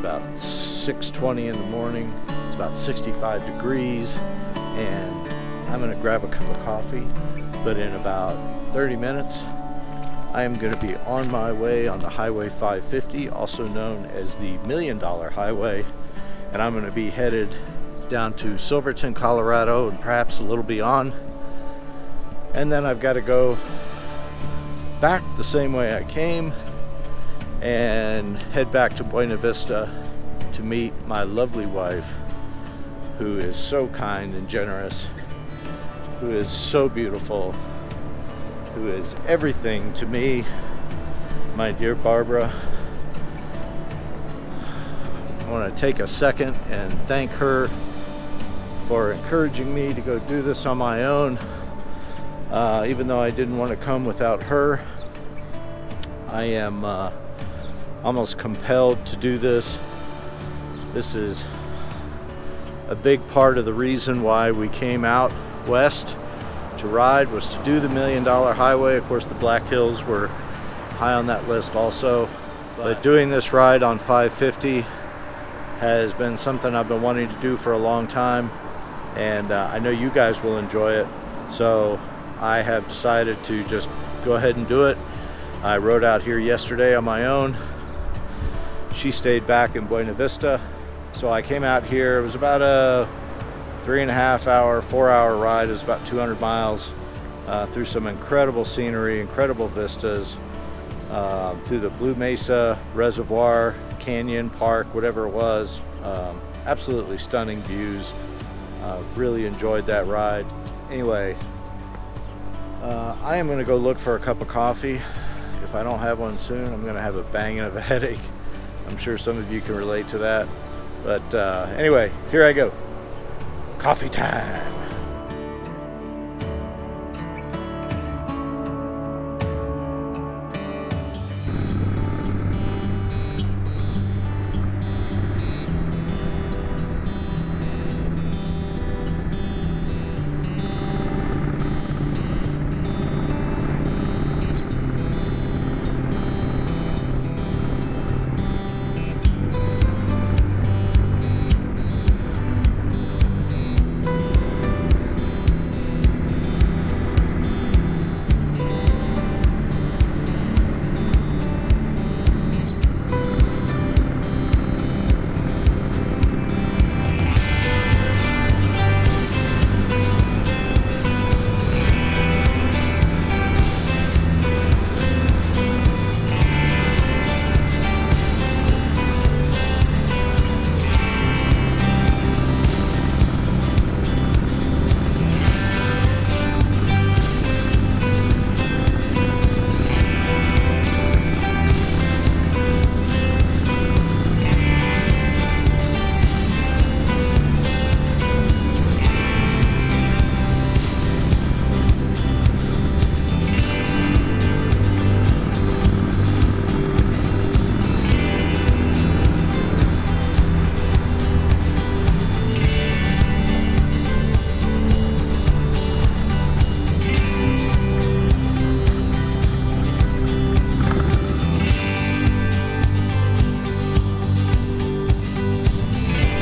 about 6:20 in the morning. It's about 65 degrees, and I'm gonna grab a cup of coffee. But in about 30 minutes, I am gonna be on my way on the Highway 550, also known as the $1 Million Highway, and I'm gonna be headed down to Silverton, Colorado, and perhaps a little beyond. And then I've got to go back the same way I came and head back to Buena Vista to meet my lovely wife, who is so kind and generous, who is so beautiful, who is everything to me, my dear Barbara. I want to take a second and thank her for encouraging me to go do this on my own. Even though I didn't want to come without her, I am almost compelled to do this. This is a big part of the reason why we came out west to ride, was to do the $1 Million Highway. Of course, the Black Hills were high on that list also. But doing this ride on 550 has been something I've been wanting to do for a long time, and I know you guys will enjoy it. So I have decided to just go ahead and do it. I rode out here yesterday on my own. She stayed back in Buena Vista. So I came out here. It was about a 3.5 hour, 4 hour ride. It was about 200 miles through some incredible scenery, incredible vistas, through the Blue Mesa Reservoir, Canyon Park, whatever it was. Absolutely stunning views. Really enjoyed that ride. Anyway, I am going to go look for a cup of coffee. If I don't have one soon, I'm going to have a banging of a headache. I'm sure some of you can relate to that. But anyway, here I go. Coffee time.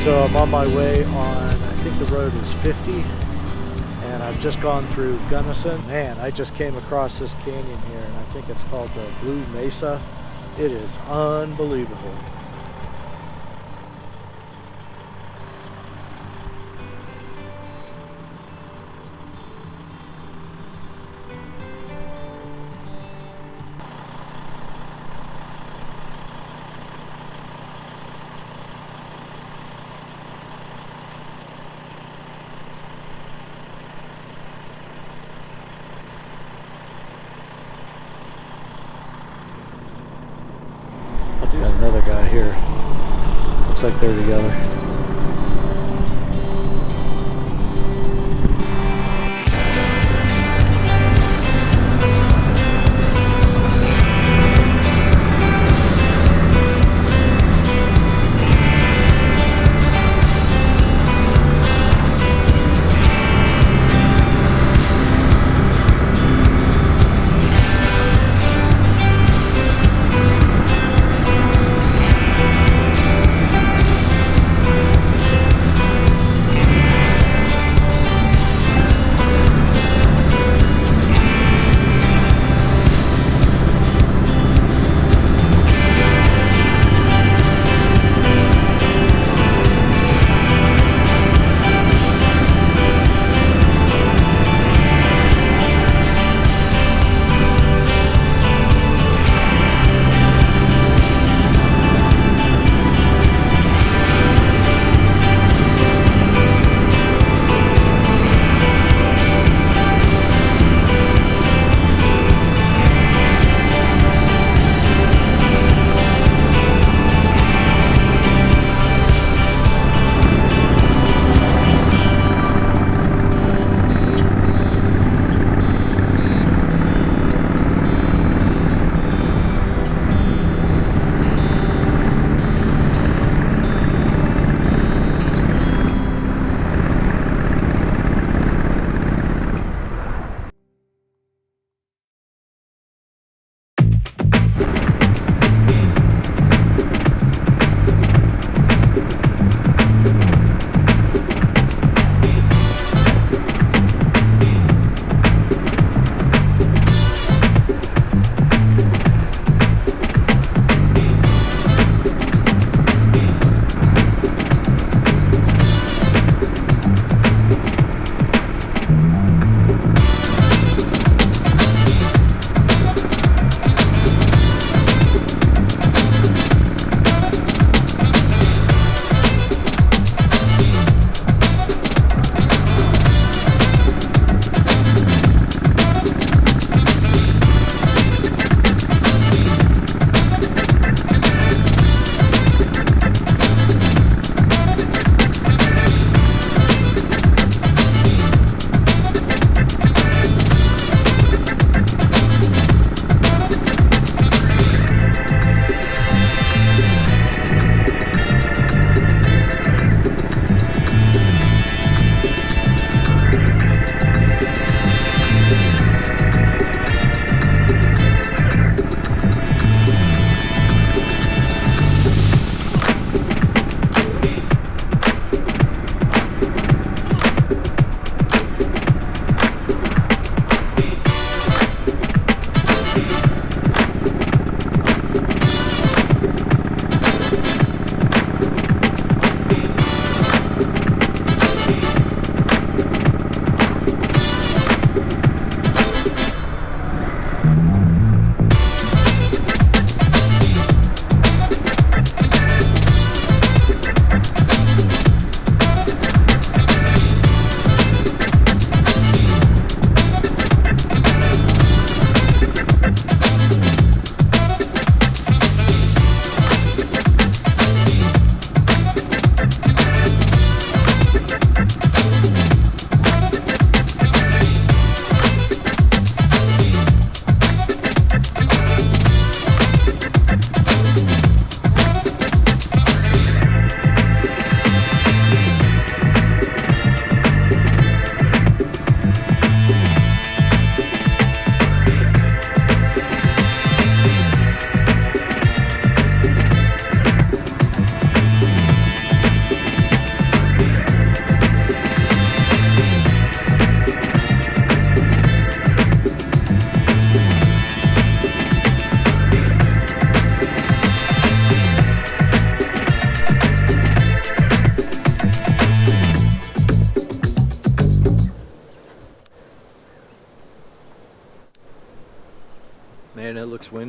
So I'm on my way on, I think the road is 50, and I've just gone through Gunnison. Man, I just came across this canyon here, and I think it's called the Blue Mesa. It is unbelievable. Got another guy here. Looks like they're together.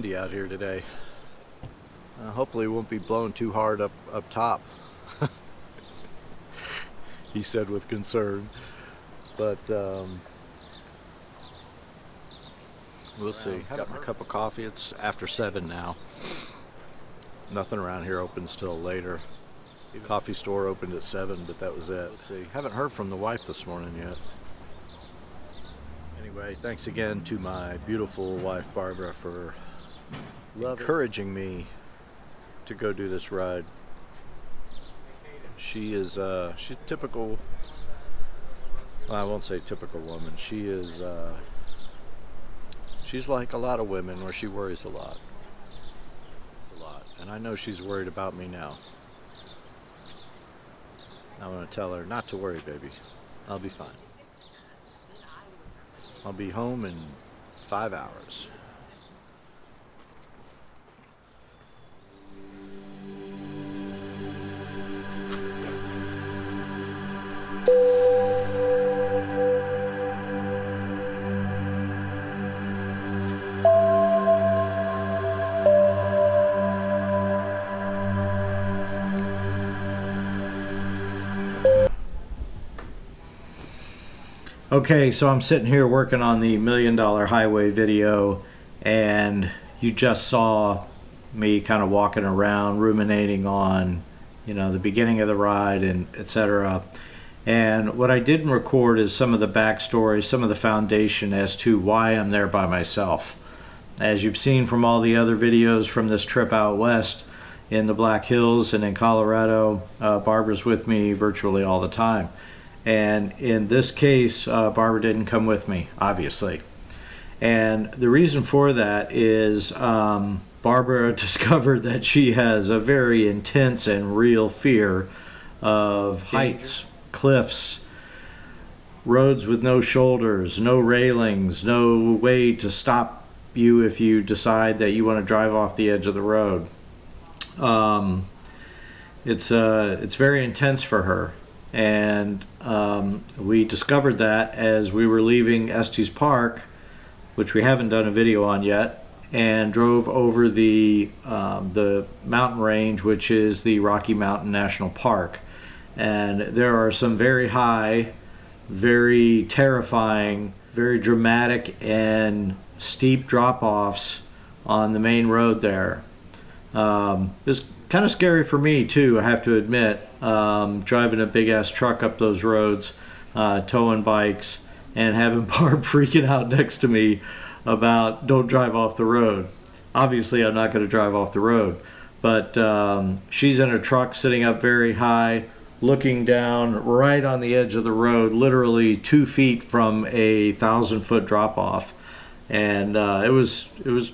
windy out here today. Hopefully it won't be blowing too hard up top. He said with concern. But we'll see. Got my cup of coffee. It's after 7 now. Nothing around here opens till later. Coffee store opened at 7, but that was it. We'll see. Haven't heard from the wife this morning yet. Anyway, thanks again to my beautiful wife Barbara for encouraging me to go do this ride. She is she's typical. Well, I won't say typical woman. She is she's like a lot of women where she worries a lot. It's a lot. And I know she's worried about me now. I'm going to tell her not to worry, baby. I'll be fine. I'll be home in 5 hours. Okay, so I'm sitting here working on the $1 Million Highway video, and you just saw me kind of walking around ruminating on, you know, the beginning of the ride and etc. And what I didn't record is some of the backstory, some of the foundation as to why I'm there by myself. As you've seen from all the other videos from this trip out west in the Black Hills and in Colorado, Barbara's with me virtually all the time. And in this case, Barbara didn't come with me, obviously. And the reason for that is Barbara discovered that she has a very intense and real fear of heights, cliffs, roads with no shoulders, no railings, no way to stop you if you decide that you want to drive off the edge of the road. It's very intense for her. And we discovered that as we were leaving Estes Park, which we haven't done a video on yet, and drove over the mountain range, which is the Rocky Mountain National Park. And there are some very high, very terrifying, very dramatic and steep drop-offs on the main road there. It's kind of scary for me too, I have to admit, driving a big ass truck up those roads, towing bikes, and having Barb freaking out next to me about don't drive off the road. Obviously I'm not going to drive off the road, but she's in a truck sitting up very high, looking down right on the edge of the road, literally 2 feet from a 1,000-foot drop off. And it was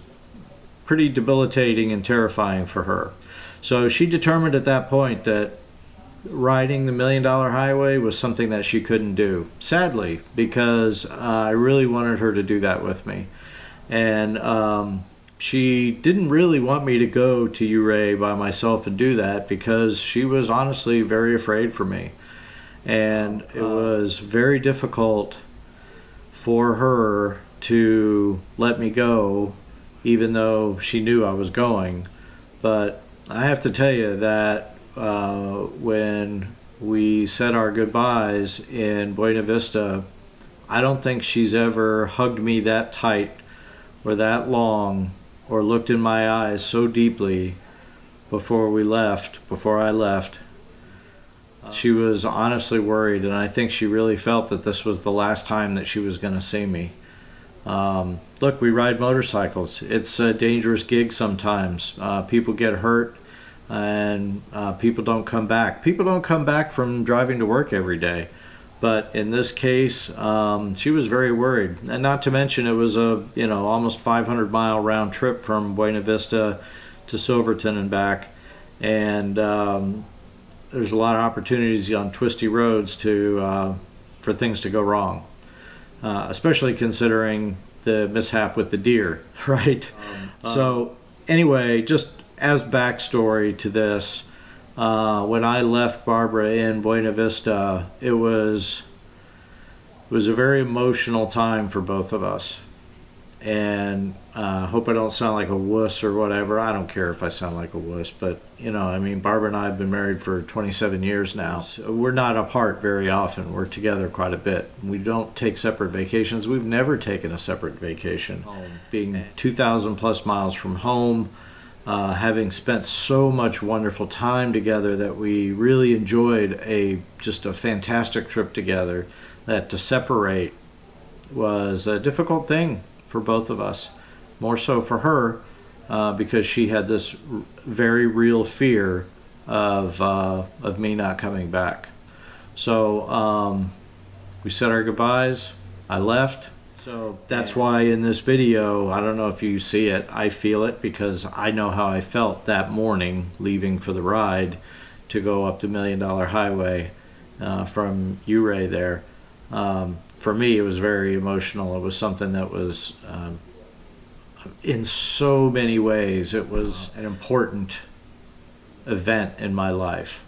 pretty debilitating and terrifying for her. So she determined at that point that riding the $1 Million Highway was something that she couldn't do. Sadly, because I really wanted her to do that with me. And she didn't really want me to go to Ouray by myself and do that because she was honestly very afraid for me. And it was very difficult for her to let me go, even though she knew I was going. But I have to tell you that when we said our goodbyes in Buena Vista, I don't think she's ever hugged me that tight or that long or looked in my eyes so deeply before I left. She was honestly worried, and I think she really felt that this was the last time that she was going to see me. Look, we ride motorcycles. It's a dangerous gig sometimes. People get hurt, and people don't come back. People don't come back from driving to work every day. But in this case, she was very worried. And not to mention, it was a almost 500-mile round trip from Buena Vista to Silverton and back. And there's a lot of opportunities on twisty roads for things to go wrong. Especially considering the mishap with the deer, right? So anyway, just as backstory to this, when I left Barbara in Buena Vista, it was a very emotional time for both of us. And hope I don't sound like a wuss or whatever. I don't care if I sound like a wuss, but you know, I mean, Barbara and I have been married for 27 years now. So we're not apart very often. We're together quite a bit. We don't take separate vacations. We've never taken a separate vacation. Being 2,000 plus miles from home, having spent so much wonderful time together that we really enjoyed just a fantastic trip together, that to separate was a difficult thing for both of us. More so for her, because she had this very real fear of me not coming back. So we said our goodbyes. I left. So that's why in this video, I don't know if you see it, I feel it because I know how I felt that morning leaving for the ride to go up the $1 Million Highway from Ouray there. For me, it was very emotional. It was something that was, in so many ways, it was an important event in my life.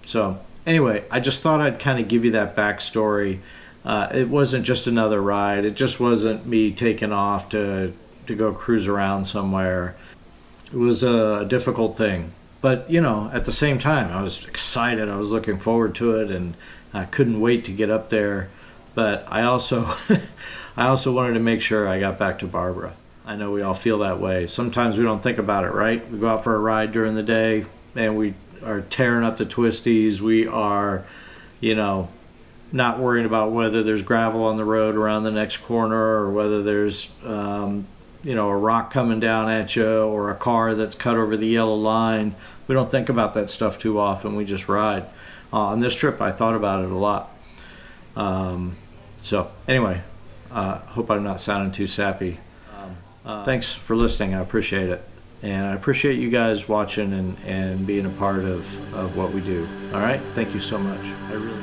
So anyway, I just thought I'd kind of give you that backstory. It wasn't just another ride. It just wasn't me taking off to go cruise around somewhere. It was a difficult thing. But, you know, at the same time, I was excited. I was looking forward to it, and I couldn't wait to get up there. But I also wanted to make sure I got back to Barbara. I know we all feel that way. Sometimes we don't think about it, right? We go out for a ride during the day, and we are tearing up the twisties. We are, you know, not worrying about whether there's gravel on the road around the next corner or whether there's, you know, a rock coming down at you or a car that's cut over the yellow line. We don't think about that stuff too often. We just ride. On this trip, I thought about it a lot. So anyway, hope I'm not sounding too sappy. Thanks for listening. I appreciate it. And I appreciate you guys watching and being a part of what we do. All right? Thank you so much. I really...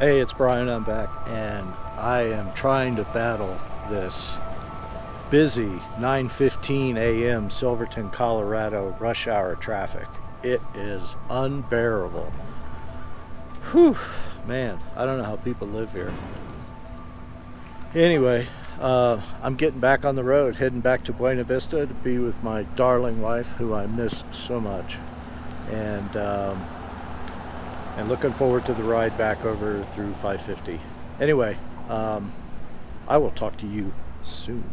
Hey, it's Brian, I'm back, and I am trying to battle this busy 9:15 a.m. Silverton, Colorado rush hour traffic. It is unbearable. Whew, man, I don't know how people live here. Anyway, I'm getting back on the road, heading back to Buena Vista to be with my darling wife, who I miss so much, and looking forward to the ride back over through 550. Anyway, I will talk to you soon.